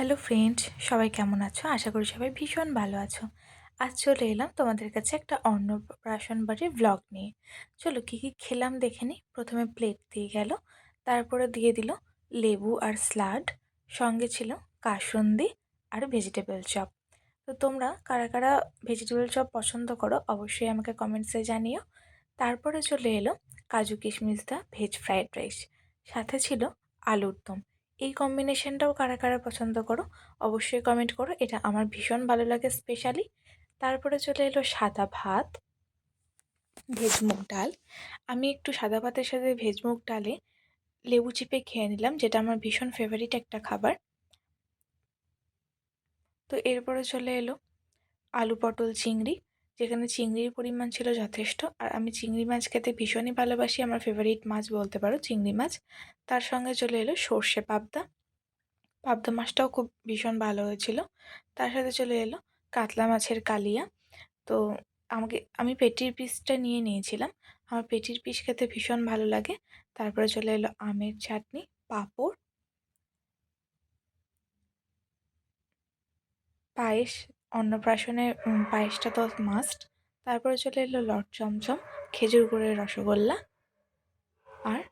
Hello friends, সবাই কেমন আছো? আশা করি সবাই ভীষণ ভালো আছো। আজ চলে এলাম তোমাদের কাছে একটা অন্নপ্রাশন বাড়ির ভ্লগ নিয়ে। চলো কী কী খেলাম দেখে নিই। প্রথমে প্লেট দিয়ে গেল, তারপরে দিয়ে দিল লেবু আর স্লাড, সঙ্গে ছিল কাসুন্দি আর ভেজিটেবল চপ। তো তোমরা কারা কারা ভেজিটেবল চপ পছন্দ করো অবশ্যই আমাকে কমেন্টসে জানিও। তারপরে চলে এলো কাজু কিশমিশ দা ভেজ ফ্রাইড রাইস, সাথে ছিল আলুর দম। এই কম্বিনেশনটাও কারা কারা পছন্দ করো অবশ্যই কমেন্ট করো, এটা আমার ভীষণ ভালো লাগে স্পেশালি। তারপরে চলে এলো সাদা ভাত, ভেজ মুগ ডাল। আমি একটু সাদা ভাতের সাথে ভেজ মুগ ডালে লেবু চিপে খেয়ে নিলাম, যেটা আমার ভীষণ ফেভারিট একটা খাবার। তো এরপরে চলে এলো আলু পটল চিংড়ি, যেখানে চিংড়ির পরিমাণ ছিল যথেষ্ট, আর আমি চিংড়ি মাছ খেতে ভীষণই ভালোবাসি, আমার ফেভারিট মাছ বলতে পারো চিংড়ি মাছ। তার সঙ্গে চলে এলো সর্ষে পাবদা, পাবদা মাছটাও খুব ভীষণ ভালো হয়েছিল। তার সাথে চলে এলো কাতলা মাছের কালিয়া। তো আমি পেটির পিসটা নিয়ে নিয়েছিলাম, আমার পেটির পিস খেতে ভীষণ ভালো লাগে। তারপরে চলে এলো আমের চাটনি, পাঁপড়, পায়েস। অন্নপ্রাশনে পায়েসটা তো মাস্ট। তারপরে চলে এলো লট চমচম, খেজুর গুড়ের রসগোল্লা আর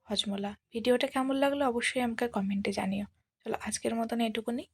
হজমোলা। ভিডিওটা কেমন লাগলো অবশ্যই আমাকে কমেন্টে জানিও। চলো আজকের মতন এটুকুনি।